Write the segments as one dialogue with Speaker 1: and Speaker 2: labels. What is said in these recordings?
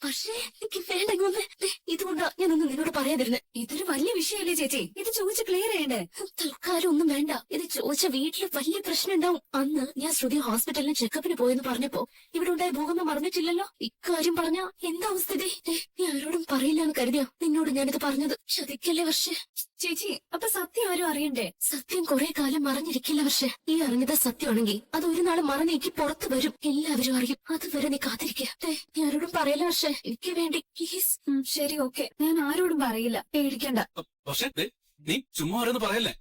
Speaker 1: പക്ഷേ എനിക്ക് വേണ്ടെങ്കിൽ ഇതുകൊണ്ടാ ഞാനൊന്നും നിന്നോട് പറയാതിരുന്നത്. ഇതൊരു വലിയ വിഷയമല്ലേ ചേച്ചി, ഇത് ചോദിച്ച് ക്ലിയർ ചെയ്യണ്ടേ? തൽക്കാലം ഒന്നും വേണ്ട. ഇത് ചോദിച്ച വീട്ടില് വലിയ പ്രശ്നം ഉണ്ടാവും. അന്ന് ഞാൻ ശ്രുതി ഹോസ്പിറ്റലിന് ചെക്കപ്പിന് പോയെന്ന് പറഞ്ഞപ്പോ ഇവിടെ ഉണ്ടായ ഭൂകമ്പം മറന്നിട്ടില്ലല്ലോ. ഇക്കാര്യം പറഞ്ഞ എന്താ അവസ്ഥ? നീ ആരോടും പറയില്ല എന്ന് കരുതിയോ നിന്നോട് ഞാനിത് പറഞ്ഞത്? ചതിക്കല്ലേ വർഷേ? ചേച്ചി അപ്പൊ സത്യം ആരും അറിയണ്ടേ? സത്യം കുറെ കാലം മറഞ്ഞിരിക്കില്ല വർഷേ. ഈ അറിഞ്ഞത് സത്യമാണെങ്കിൽ അത് ഒരു നാള് മറന്നേക്ക് പുറത്തു വരും, എല്ലാവരും അറിയും. അതുവരെ നീ കാത്തിരിക്കേ. നീ ആരോടും പറയില്ല വർഷേ, എനിക്ക് വേണ്ടി പ്ലീസ്. ശരി ഓക്കെ, ഞാൻ ആരോടും പറയില്ല, പേടിക്കണ്ട.
Speaker 2: പക്ഷേ നീ ചുമ്മാ ഓരോന്ന് പറയല്ലേ?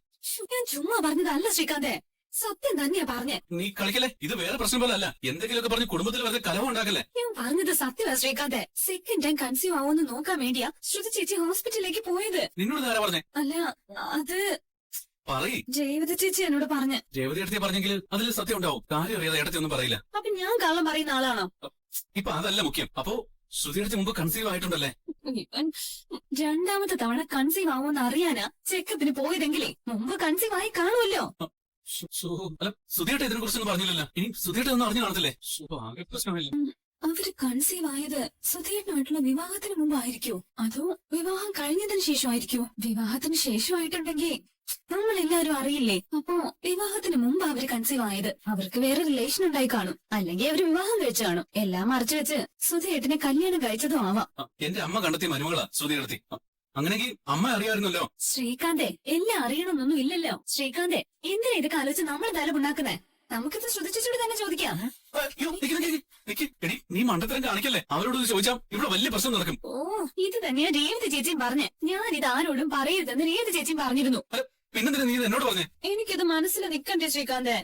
Speaker 1: ഞാൻ ചുമ്മാ പറഞ്ഞതല്ല ശ്രീകാന്തേ, സത്യം തന്നെയാ പറഞ്ഞേ.
Speaker 2: നീ കളിക്കല്ലേ, ഇത് വേറെ പ്രശ്നം പോലെ അല്ല. എന്തെങ്കിലുമൊക്കെ പറഞ്ഞ് കുടുംബത്തിൽ വെറുതെ കലഹം ഉണ്ടാക്കല്ലേ?
Speaker 1: ഞാൻ പറഞ്ഞത് സത്യമാ ശ്രീകാന്തേ. സെക്കൻഡ് ടൈം കൺസീവ് ആവുമെന്ന് നോക്കാൻ വേണ്ടിയാ ശ്രുതി ചേച്ചി ഹോസ്പിറ്റലിലേക്ക് പോയത്.
Speaker 2: നിന്നോട് ആരാ പറഞ്ഞേ?
Speaker 1: അല്ല അത്
Speaker 2: പറയ്.
Speaker 1: ജയവതി ചേച്ചി എന്നോട് പറഞ്ഞ്.
Speaker 2: രേവതി എടുത്തി പറഞ്ഞെങ്കിൽ അതിൽ സത്യം ഉണ്ടാവും. കാര്യം അറിയാതെ ഇടത്തി ഒന്നും പറയില്ല.
Speaker 1: അപ്പൊ ഞാൻ കള്ളം പറയുന്ന ആളാണോ?
Speaker 2: ഇപ്പൊ അതല്ല മുഖ്യം. അപ്പോ ശ്രുതിയുടെ മുമ്പ് കൺസീവ് ആയിട്ടുണ്ടല്ലേ?
Speaker 1: ഇവൻ രണ്ടാമത്തെ തവണ കൺസീവ് ആവുമെന്ന് അറിയാനാ ചെക്കപ്പിന് പോയതെങ്കിലേ മുമ്പ് കൺസീവ് ആയി കാണുമല്ലോ.
Speaker 2: അല്ല, സുധിയേട്ട ഇതിനെ കുറിച്ചൊന്നും പറഞ്ഞില്ലല്ലോ. ഇനി സുധിയേട്ട ഒന്നും അറിഞ്ഞു കാണത്തില്ലേ? ആകെ പ്രശ്നമില്ല.
Speaker 1: അവര് കൺസീവ് ആയത് സുധീരനായിട്ടുള്ള വിവാഹത്തിന് മുമ്പായിരിക്കോ അതോ വിവാഹം കഴിഞ്ഞതിന് ശേഷമായിരിക്കോ? വിവാഹത്തിന് ശേഷമായിട്ടുണ്ടെങ്കിൽ നമ്മളെല്ലാരും അറിയില്ലേ. അപ്പോ വിവാഹത്തിന് മുമ്പ് അവര് കൺസീവ് ആയത്. അവർക്ക് വേറെ റിലേഷൻ ഉണ്ടായി കാണും, അല്ലെങ്കിൽ അവര് വിവാഹം കഴിച്ചു കാണും. എല്ലാം മറച്ചു വെച്ച് സുധീരനെ കല്യാണം കഴിച്ചതും ആവാം.
Speaker 2: എന്റെ അമ്മ കണ്ടെത്തിയ മരുമകളാ സുധിയെടുത്തി. അങ്ങനെങ്കിൽ അമ്മ അറിയാമായിരുന്നല്ലോ.
Speaker 1: ശ്രീകാന്തേ, എല്ലാം അറിയണമെന്നൊന്നും ഇല്ലല്ലോ. ശ്രീകാന്തേ, എന്തിനാ ഇതൊക്കെ ആലോചിച്ച് നമ്മൾ തലമുണ്ടാക്കുന്നേ? നമുക്കിത് ശ്രദ്ധിച്ചൂടെ തന്നെ ചോദിക്കാം.
Speaker 2: എടി, നീ മണ്ടത്തരം കാണിക്കല്ലേ. അവരോട് ചോദിച്ചാൽ ഇവിടെ വലിയ പ്രശ്നം നടക്കും.
Speaker 1: ഓ, ഇത് തന്നെയാ രേവതി ചേച്ചിയും പറഞ്ഞേ. ഞാൻ ഇത് ആരോടും പറയരുതെന്ന് രേവതി ചേച്ചിയും പറഞ്ഞിരുന്നു.
Speaker 2: പിന്നെന്തിനാ നീ ഇത് എന്നോട് പറഞ്ഞേ?
Speaker 1: എനിക്കത് മനസ്സിൽ നിക്കണ്ടേ ശ്രീകാന്തേ?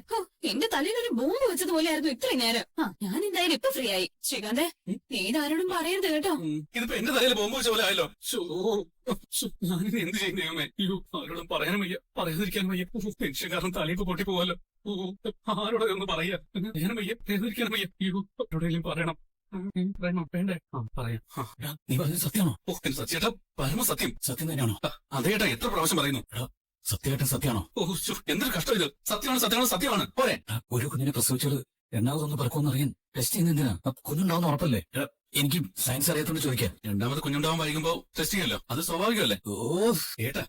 Speaker 1: എന്റെ തലയിൽ ഒരു ബോംബ് വെച്ചതുപോലെയായിരുന്നു ഇത്രയും നേരം. ഞാൻ എന്തായാലും ഇപ്പൊ ഫ്രീ ആയി. ശ്രീകാന്തേ, നീ ഇതാരോടും പറയരുത് കേട്ടോ.
Speaker 2: ഇതിപ്പോ എന്റെ തലയിൽ ബോംബ് വെച്ച പോലെ ആയല്ലോ. ഞാനിത് എന്ത് ചെയ്യുന്നേ? അയ്യോ, ആരോടും പറയാനും വയ്യ, പറയാതിരിക്കാനും വയ്യ. ടെൻഷൻ കാരണം തലയൊക്കെ പൊട്ടി പോവാലോ. ആരോടെ ഒന്ന് പറയാ, പറയാനും വയ്യ, പറയാതിരിക്കാനും വയ്യ. അയ്യോ, എവിടെയെങ്കിലും പറയണം. വേണ്ടേ? പറയാം. നീ പറഞ്ഞത് സത്യമാണോ? ഓ, സത്യേട്ടാ, പരമസത്യം. സത്യം തന്നെയാണോ? അതേട്ടാ, എത്ര പ്രാവശ്യം പറയുന്നു. സത്യമായിട്ടും സത്യമാണോ? ഓ, എന്തൊരു കഷ്ടം ഇത്. സത്യമാണ്, സത്യമാണ്, സത്യമാണ്. പോരെ. ഒരു കുഞ്ഞിനെ പ്രസവിച്ചത് രണ്ടാമതൊന്ന് പറക്കുമെന്ന് അറിയാൻ ടെസ്റ്റ് ചെയ്യുന്ന എന്തിനാ? കുഞ്ഞുണ്ടാവുന്ന ഉറപ്പല്ലേ? എനിക്ക് സയൻസ് അറിയാത്തോണ്ട് ചോദിക്കാം. രണ്ടാമത് കുഞ്ഞുണ്ടാവാൻ വൈകുമ്പോ ടെസ്റ്റ് ചെയ്യല്ലോ, അത് സ്വാഭാവികമല്ലേ? ഓ ഏട്ടാ,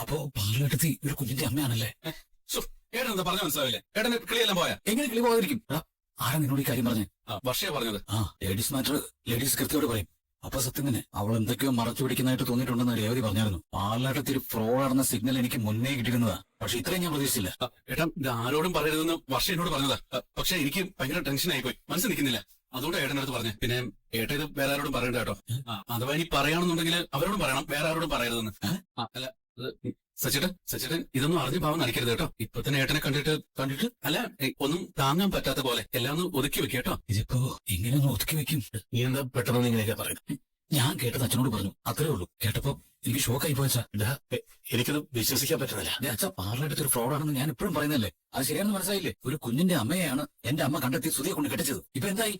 Speaker 2: അപ്പോ പാർലമെന്റിൽ ഒരു കുഞ്ഞിന്റെ അമ്മയാണല്ലേ? ഏട്ടൻ എന്താ പറഞ്ഞ മനസ്സിലാവില്ലേ? ഏട്ടന് കിളിയെല്ലാം പോയാ? എങ്ങനെ കിളി പോകാതിരിക്കും? ആരാ നിന്നോട് ഈ കാര്യം പറഞ്ഞേ? വർഷയാ പറഞ്ഞത്. ലേഡീസ് മാറ്റർ ലേഡീസ് കൃത്യയോട് പറയും. അപ്പൊ സത്യം തന്നെ അവൾ എന്തൊക്കെയോ മറച്ചു പിടിക്കുന്നതായിട്ട് തോന്നിയിട്ടുണ്ടെന്ന് രേവതി പറഞ്ഞായിരുന്നു. പാർലമെന്റിൽ ഫ്രോഡാണെന്ന സിഗ്നൽ എനിക്ക് മുന്നേ കിട്ടിയിരുന്നതാ. പക്ഷെ ഇത്രയും ഞാൻ പ്രതീക്ഷിച്ചില്ല. ഏട്ടാ, ഇത് ആരോടും പറയരുതെന്ന് വർഷ എന്നോട് പറഞ്ഞതാ. പക്ഷെ എനിക്ക് ഭയങ്കര ടെൻഷൻ ആയിപ്പോയി, മനസ്സിൽ നിൽക്കുന്നില്ല. അതുകൊണ്ട് ഏട്ടനടുത്ത് പറഞ്ഞു. പിന്നെ ഏട്ടൻ ഇത് വേറെ ആരോടും പറയണ്ട കേട്ടോ. അഥവാ ഇനി പറയാണെന്നുണ്ടെങ്കിൽ അവരോടും പറയണം, വേറെ ആരോടും പറയരുതെന്ന്. അല്ല, സച്ചേട്ടൻ ഇതൊന്നും അറിഞ്ഞ ഭാവം നടിക്കരുത് കേട്ടോ. ഇപ്പൊ തന്നെ ഏട്ടനെ കണ്ടിട്ട് അല്ല, ഒന്നും താങ്ങാൻ പറ്റാത്ത പോലെ എല്ലാം ഒന്ന് ഒതുക്കി വെക്കുക കേട്ടോ. ഇതിപ്പോ ഇങ്ങനെയൊന്നും ഒതുക്കി വെക്കും? നീ എന്താ പെട്ടെന്ന് ഇങ്ങനെയൊക്കെ പറയുന്നത്? ഞാൻ കേട്ടത് അച്ഛനോട് പറഞ്ഞു, അത്രേ ഉള്ളൂ. കേട്ടപ്പോ എനിക്ക് ഷോക്കായി പോയച്ചാ. എനിക്കത് വിശ്വസിക്കാൻ പറ്റുന്നില്ല. അച്ഛാ, പാർലമെന്റ് ഒരു ഫ്രോഡാണെന്ന് ഞാൻ എപ്പോഴും പറയുന്നല്ലേ. അത് ശരിയാണെന്ന് മനസ്സിലായില്ലേ? ഒരു കുഞ്ഞിന്റെ അമ്മയാണ് എന്റെ അമ്മ കണ്ടെത്തി സുധിയെ കൊണ്ട് കെട്ടിച്ചത്. ഇപ്പൊ എന്തായി?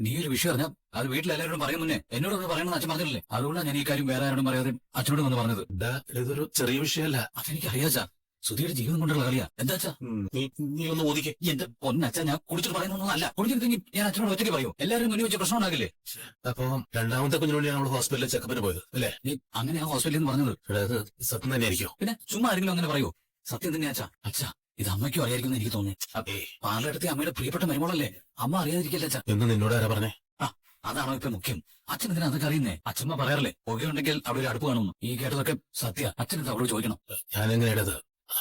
Speaker 2: നീ ഒരു വിഷയം അറിഞ്ഞാൽ അത് വീട്ടിലെല്ലാവരോടും പറയും മുന്നേ എന്നോടൊന്ന് പറയണമെന്ന് അച്ഛൻ പറഞ്ഞില്ലേ? അതുകൊണ്ടാണ് ഞാൻ ഈ കാര്യം വേറെ ആരോടും പറയാതെ അച്ഛനോട് വന്ന് പറഞ്ഞത്. ഇതൊരു ചെറിയ വിഷയമല്ല. അതെനിക്ക് അറിയാച്ചാ. സുധിയുടെ ജീവിതം കൊണ്ടുള്ള കളിയാ. എന്താച്ചാ? നീ ഒന്ന് ഓദിക്കേ. എന്റെ പൊന്നച്ഛാ, ഞാൻ കുടിച്ചിട്ട് പറയുന്നൊന്നും അല്ല. കുടിച്ചിട്ടെങ്കിൽ ഞാൻ അച്ഛനോട് ഒറ്റയ്ക്ക് പറയൂ. എല്ലാവരും മുന്നിൽ വെച്ച് പ്രശ്നം ഉണ്ടാകില്ലേ? അപ്പൊ രണ്ടാമത്തെ കുഞ്ഞിനോട് നമ്മൾ ഹോസ്പിറ്റലിൽ ചെക്കപ്പിന് പോയത് അല്ലേ? നീ അങ്ങനെ ആ ഹോസ്പിറ്റലിൽ നിന്ന് പറഞ്ഞത് അതായത് സത്യം തന്നെ ആയിരിക്കും. പിന്നെ ചുമ്മാ ആരെങ്കിലും അങ്ങനെ പറയൂ? സത്യം തന്നെ അച്ഛാ. അച്ഛാ, ഇത് അമ്മയ്ക്കും അറിയായിരിക്കും എനിക്ക് തോന്നുന്നു. പാർലമെന്റിൽ അമ്മയുടെ പ്രിയപ്പെട്ട മരുമോളല്ലേ, അമ്മ അറിയാതിരിക്കല്ലേ അച്ഛാ? എന്ന് നിന്നോട് ആരാ പറഞ്ഞേ? അതാണോ ഇപ്പൊ മുഖ്യം? അച്ഛൻ ഇതിനെ അതൊക്കെ അറിയുന്നേ? അച്ഛമ്മ പറയാറില്ലേ പുകയുണ്ടെങ്കിൽ അവിടെ ഒരു അടുപ്പ് കാണുന്നു. ഈ കേട്ടതൊക്കെ സത്യ. അച്ഛനത് അവളോട് ചോദിക്കണം. ഞാനെങ്ങനെയാണത്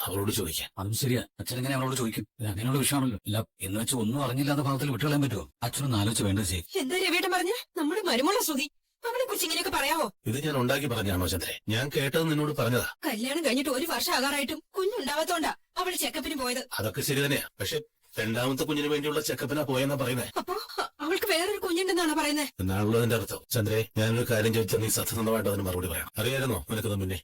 Speaker 2: അവളോട് ചോദിക്കാം? അതും ശരിയാ. അച്ഛൻ എങ്ങനെ അവളോട് ചോദിക്കും? അങ്ങനെയുള്ള വിഷയമാണല്ലോ. ഇല്ല എന്ന് വെച്ച് ഒന്നും അറിഞ്ഞില്ലാത്ത ഭാഗത്തിൽ വിട്ടുകളയാൻ പറ്റുമോ? അച്ഛനൊന്ന് ആലോചിച്ച് വേണ്ടത് ചെയ്യും.
Speaker 1: എന്താ രവിയേട്ടൻ പറഞ്ഞ നമ്മുടെ മരുമോള ശ്രുതി? അവളെ കുറിച്ച് ഇങ്ങനെയൊക്കെ പറയാവോ?
Speaker 3: ഇത് ഞാൻ ഉണ്ടാക്കി പറഞ്ഞാണോ ചന്ദ്രേ? ഞാൻ കേട്ടത് നിന്നോട് പറഞ്ഞതാ.
Speaker 1: കല്യാണം കഴിഞ്ഞിട്ട് ഒരു വർഷം ആകാറായിട്ടും കുഞ്ഞുണ്ടാവാത്തോണ്ടാ അവള് ചെക്കപ്പിന് പോയത്.
Speaker 3: അതൊക്കെ ശരി തന്നെയാ. പക്ഷെ രണ്ടാമത്തെ കുഞ്ഞിന് വേണ്ടിയുള്ള ചെക്കപ്പിനാ പോയെന്നാ പറയുന്നേ.
Speaker 1: അപ്പൊ അവൾക്ക് വേറൊരു കുഞ്ഞുണ്ടെന്നാണ് പറയുന്നത്
Speaker 3: എന്നാണല്ലോ അതിന്റെ അർത്ഥം. ചന്ദ്രേ, ഞാനൊരു കാര്യം ചോദിച്ചാൽ നീ സത്യസന്ധമായിട്ട് അതിന് മറുപടി പറയാം. അറിയായിരുന്നോ നിനക്കത് മുന്നേ?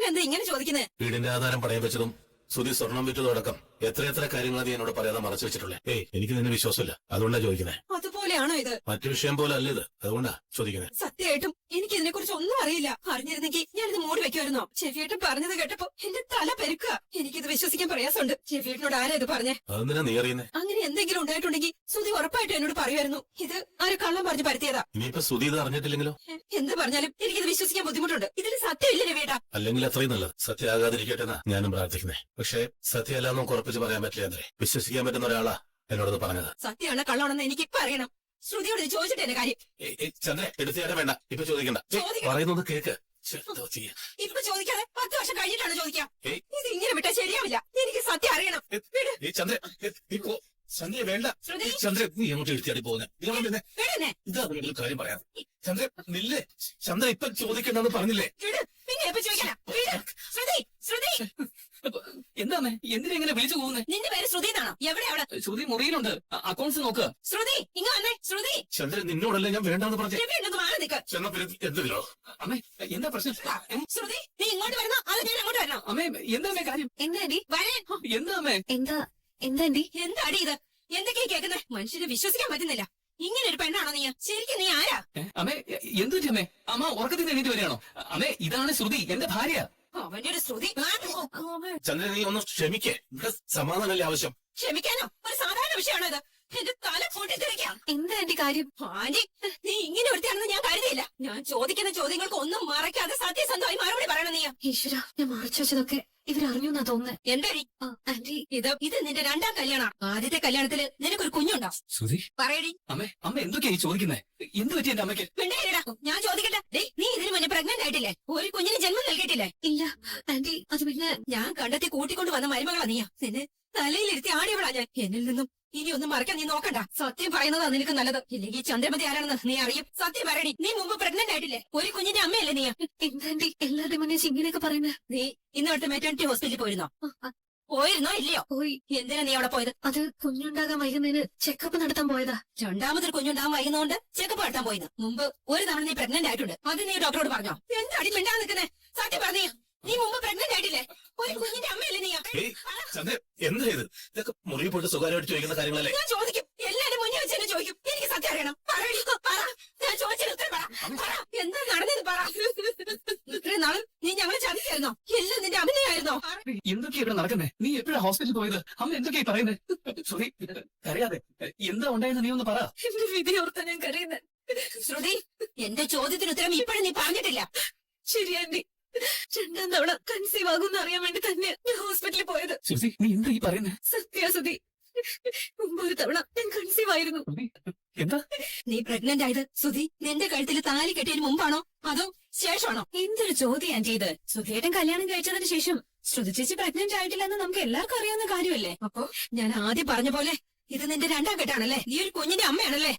Speaker 1: എന്താ ഇങ്ങനെ ചോദിക്കുന്നത്?
Speaker 3: വീടിന്റെ ആധാരം പണയം വെച്ചതും സുധി സ്വർണം വിറ്റതോടക്കം എത്ര കാര്യങ്ങളാണ് നീ എന്നോട് പറയാതെ മറച്ചു വെച്ചിട്ടുള്ളേ. എനിക്ക് നിന്നെ വിശ്വാസമില്ല, അതുകൊണ്ടാണ് ചോദിക്കുന്നത്.
Speaker 1: അതുപോലെ
Speaker 4: പോലെയാണോ ഇത്?
Speaker 3: മറ്റു വിഷയം പോലെ അല്ല ഇത്, അതുകൊണ്ടാ ചോദിക്കുന്നത്.
Speaker 4: സത്യമായിട്ടും എനിക്ക് ഇതിനെ കുറിച്ച് ഒന്നും അറിയില്ല. അറിഞ്ഞിരുന്നെങ്കിൽ ഞാനിത് മൂടി വെക്കുമായിരുന്നോ? ചെവിയേട്ടൻ പറഞ്ഞത് കേട്ടപ്പോ എന്റെ തല പെരുക്കുക. എനിക്കിത് വിശ്വസിക്കാൻ പ്രയാസമുണ്ട്. ചെവിയേട്ടനോട് ആരാ ഇത് പറഞ്ഞേ?
Speaker 3: അതെന്തിനാ നീ അറിയുന്നേ?
Speaker 4: അങ്ങനെ എന്തെങ്കിലും ഉണ്ടായിട്ടുണ്ടെങ്കിൽ ശ്രുതി ഉറപ്പായിട്ടും എന്നോട് പറയുമായിരുന്നു. ഇത് ആര് കള്ളം പറഞ്ഞ് പരത്തിയതാ.
Speaker 3: ഇനിയിപ്പോ സുധി ഇത് അറിഞ്ഞിട്ടില്ലെങ്കിലോ?
Speaker 4: എന്ത് പറഞ്ഞാലും എനിക്കിത് വിശ്വസിക്കാൻ ബുദ്ധിമുട്ടുണ്ട്. ഇതിൽ സത്യമില്ല രവിയേട്ടാ.
Speaker 3: അല്ലെങ്കിൽ അത്രയും നല്ലത്. സത്യമാകാതിരിക്കട്ടെ എന്നാ ഞാനും പ്രാർത്ഥിക്കുന്നേ. പക്ഷേ സത്യമല്ല നമുക്ക് ഉറപ്പിച്ച് പറയാൻ പറ്റില്ല അത്രേ. വിശ്വസിക്കാൻ പറ്റുന്ന ഒരാളാ എന്നോടത് പറഞ്ഞത്.
Speaker 4: സത്യമാണ് കള്ളമാണെന്ന് എനിക്ക് ഇപ്പൊ അറിയണം. ശ്രുതിയോട് ഇത് ചോദിച്ചിട്ട് എന്റെ കാര്യം.
Speaker 3: ചന്ദ്ര എടുത്തുകാരെ വേണ്ട, ഇപ്പൊ ചോദിക്കണ്ട.
Speaker 4: ചോദിക്കണം.
Speaker 3: പറയുന്നത് കേക്ക്. ശ്ശെ, എന്തോ ചെയ്യാ.
Speaker 4: ഇപ്പൊ ചോദിക്കാതെ 10 വർഷം കഴിഞ്ഞിട്ടാണ് ചോദിക്കാം.
Speaker 3: ഏയ്.
Speaker 4: ഇത് ഇങ്ങനെ വിട്ടാ ശരിയാവില്ല. എനിക്ക് സത്യം അറിയണം.
Speaker 3: ഈ ചന്ദ്ര നീ പോ. ചന്ദ്ര വേണ്ട.
Speaker 4: ശ്രുതി.
Speaker 3: ചന്ദ്ര നീ അങ്ങോട്ട് എടുത്തിയാടി പോകുന്നേ. പിന്നെ
Speaker 4: വിടന്നെ.
Speaker 3: ഇതാ ഒരു കാര്യം പറയാം. ചന്ദ്ര നില്ലേ. ചന്ദ്ര ഇപ്പൊ ചോദിക്കണ്ടെന്ന് പറഞ്ഞില്ലേ?
Speaker 4: വിട്. പിന്നെ എപ്പോ ചോദിക്കാനാ? വിട്. ശ്രുതി. ശ്രുതി.
Speaker 2: എന്താ അമ്മേ എന്തിനാ ഇങ്ങനെ വിളിച്ചു പോകുന്നേ?
Speaker 4: നിന്റെ പേര് ശ്രുതി എന്നാണോ? എവിടെ അവിടെ?
Speaker 2: ശ്രുതി മുറിയിലുണ്ട്. അക്കൗണ്ട്സ് നോക്കുക.
Speaker 4: ശ്രുതി ഇങ്ങ് വന്നേ. ശ്രുതി.
Speaker 3: ചന്ദ്ര നിന്നോടല്ലേ ഞാൻ വേണ്ടെന്ന് പറഞ്ഞു.
Speaker 4: രവി എന്നൊന്ന് മാറി നിൽക്ക്.
Speaker 3: ചെന്ന എന്തിനോ?
Speaker 2: അമ്മേ എന്താ പ്രശ്നം?
Speaker 4: ശ്രുതി നീ ഇങ്ങോട്ട് വരണോ അത് ഞാൻ അങ്ങോട്ട് വരണോ?
Speaker 2: അമ്മേ എന്താ അമ്മേ കാര്യം?
Speaker 1: എന്താ ആന്റി?
Speaker 4: വരാൻ.
Speaker 2: എന്താ അമ്മേ?
Speaker 1: എന്താ ആന്റി?
Speaker 4: എന്താടി ഇത്? എന്തൊക്കെയാ കേൾക്കുന്നേ? മനുഷ്യനെ വിശ്വസിക്കാൻ പറ്റുന്നില്ല. ഇങ്ങനെ ഒരു പെണ്ണാണോ നീ? ശരിക്കും നീ ആരാ?
Speaker 2: അമ്മേ എന്തു പറ്റി അമ്മേ? അമ്മ ഉറക്കത്തിൽ എണീറ്റ് വരികയാണോ? അമ്മേ ഇതാണ് ശ്രുതി, എന്റെ ഭാര്യ.
Speaker 4: അവന്റെ ഒരു ശ്രുതി.
Speaker 3: ചന്ദ്ര നീ ഒന്ന് ക്ഷമിക്കേ. ഇവിടെ സമാധാനമല്ലേ ആവശ്യം?
Speaker 4: ക്ഷമിക്കാനോ? ഒരു സാധാരണ വിഷയമാണോ ഇത്? എന്റെ തല പൊട്ടിത്തെറിക്കാം.
Speaker 1: എന്താ ആന്റി കാര്യം?
Speaker 4: ആന്റി നീ ഇങ്ങനെ ഒരുത്തിയാണെന്ന് ഞാൻ കരുതിയില്ല. ഞാൻ ചോദിക്കുന്ന ചോദ്യങ്ങൾക്ക് ഒന്നും മറയ്ക്കാതെ സത്യസന്ധമായി മറുപടി പറയണം നീ.
Speaker 1: ഈശ്വര, ഞാൻ മറച്ചു വെച്ചതൊക്കെ ഇവരറിഞ്ഞു എന്നാ തോന്നുന്നേ.
Speaker 4: എന്താടി
Speaker 1: ആന്റി,
Speaker 4: ഇത് നിന്റെ രണ്ടാം കല്യാണം. ആദ്യത്തെ കല്യാണത്തിന് നിനക്കൊരു കുഞ്ഞുണ്ടോ?
Speaker 2: ശ്രുതി
Speaker 4: പറയടി.
Speaker 2: അമ്മേ അമ്മ എന്തൊക്കെയായി ചോദിക്കുന്നേ? എന്ത് പറ്റി എന്റെ അമ്മയ്ക്ക്?
Speaker 4: മിണ്ടാതിരിടാ. ഞാൻ ചോദിക്കട്ടെ. ഡേയ്, നീ ഇതിനു മുന്നേ പ്രഗ്നന്റ് ആയിട്ടില്ലേ? ഒരു കുഞ്ഞിന് ജന്മം നൽകിയിട്ടില്ലേ?
Speaker 1: ഇല്ല ആന്റി. അത് പിന്നെ
Speaker 4: ഞാൻ കണ്ടെത്തി കൂട്ടിക്കൊണ്ട് വന്ന മരുമകളാ നീയാ. നിന്നെ തലയിലിരുത്തി ആടിയവളാ ഞാൻ. എന്നിൽ നിന്നും ഇനി ഒന്നും മറക്കാൻ നീ നോക്കണ്ട. സത്യം പറയുന്നതാ നിനക്ക് നല്ലത്. ഇല്ലെങ്കിൽ ചന്ദ്രമതി ആരാണെന്ന് നീ അറിയും. സത്യം പറയടി. നീ മുമ്പ് പ്രഗ്നന്റ് ആയിട്ടില്ലേ? ഒരു കുഞ്ഞിന്റെ അമ്മയല്ലേ നീ?
Speaker 1: എന്താ ആന്റി എല്ലാവരുടെയും മുന്നേ ഇങ്ങനെയൊക്കെ പറയുന്നേ?
Speaker 4: നീ ഇന്നോട്ട് മെറ്റേണിറ്റി ഹോസ്പിറ്റലിൽ പോയിരുന്നോ? പോയിരുന്നോ ഇല്ലയോ?
Speaker 1: പോയി.
Speaker 4: എന്തിനാ നീ അവിടെ പോയത്?
Speaker 1: അത് കുഞ്ഞുണ്ടാകാൻ വൈകുന്നതിന് ചെക്കപ്പ് നടത്താൻ പോയതാ.
Speaker 4: രണ്ടാമതൊരു കുഞ്ഞുണ്ടാകാൻ വൈകുന്നോണ്ട് ചെക്കപ്പ് നടത്താൻ പോയത്. മുമ്പ് ഒരു തവണ നീ പ്രഗ്നന്റ് ആയിട്ടുണ്ട്. അത് നീ ഡോക്ടറോട് പറഞ്ഞോ? എന്താടി മിണ്ടാ നിൽക്കുന്നേ? സത്യം പറഞ്ഞേ. നീ മുമ്പ് പ്രഗ്നന്റ് ആയിട്ടില്ലേ? ഒരു കുഞ്ഞിന്റെ അമ്മയല്ലേ നീ?
Speaker 3: ഏയ് ചന്ദ്ര എന്താ ഇത്? ഇതൊക്കെ മുറിയിൽ പോയിട്ട് സ്വകാര്യമായിട്ട് ചോദിക്കുന്ന കാര്യങ്ങളല്ലേ?
Speaker 4: ഞാൻ ചോദിക്കും. എല്ലാരും മുന്നിൽ വെച്ച് തന്നെ ചോദിക്കും. എനിക്ക് സത്യം അറിയണം. പറയടി, പറ. ഞാൻ ചോദിച്ചതിന് ഉത്തരം പറ. പറ. എന്താ നടന്നത് പറ. ഇത്രയും നാളും നീ ഞങ്ങളെ ചതിക്കായിരുന്നോ? എല്ലാം നിന്റെ അഭിനയായിരുന്നോ?
Speaker 2: എന്തൊക്കെയാ ഇവിടെ നടക്കുന്നേ? നീ എപ്പോഴാ ഹോസ്പിറ്റലിൽ പോയത്? അമ്മ എന്തൊക്കെയായി പറയുന്നേ? ശ്രുതി കരയാതെ. എന്താ ഉണ്ടായെന്ന് നീ ഒന്ന് പറ.
Speaker 1: എന്റെ വിധി ഓർത്താ ഞാൻ കരയുന്നത്.
Speaker 4: ശ്രുതി, എന്റെ ചോദ്യത്തിന് ഉത്തരം ഇപ്പോഴും നീ പറഞ്ഞിട്ടില്ല.
Speaker 1: ശരി ആന്റി, രണ്ടാം തവണ കൺസീവ് ആകുമെന്ന് അറിയാൻ വേണ്ടി തന്നെ ഞാൻ ഹോസ്പിറ്റലിൽ പോയത്.
Speaker 2: ശ്രുതി നീ എന്താ ഈ പറയുന്നേ?
Speaker 1: സത്യാസുതി, മുമ്പ് ഒരു തവണ ഞാൻ കൺസീവ് ആയിരുന്നു.
Speaker 2: ശ്രുതി, എന്താ?
Speaker 4: നീ പ്രഗ്നന്റ് ആയത് സുധി നിന്റെ കഴുത്തിൽ താലി കെട്ടിയതിന് മുമ്പാണോ അതോ ശേഷമാണോ?
Speaker 1: എന്തൊരു ചോദ്യം ആന്റി ഇത്. സുധിയേട്ടൻ കല്യാണം കഴിച്ചതിന് ശേഷം ശ്രുതി ചേച്ചി പ്രഗ്നന്റ് ആയിട്ടില്ലെന്ന് നമുക്ക് എല്ലാവർക്കും അറിയാവുന്ന കാര്യമല്ലേ?
Speaker 4: അപ്പോ ഞാൻ ആദ്യം പറഞ്ഞ പോലെ ഇത് നിന്റെ രണ്ടാം കെട്ടാണല്ലേ? നീ ഒരു കുഞ്ഞിന്റെ അമ്മയാണല്ലേ?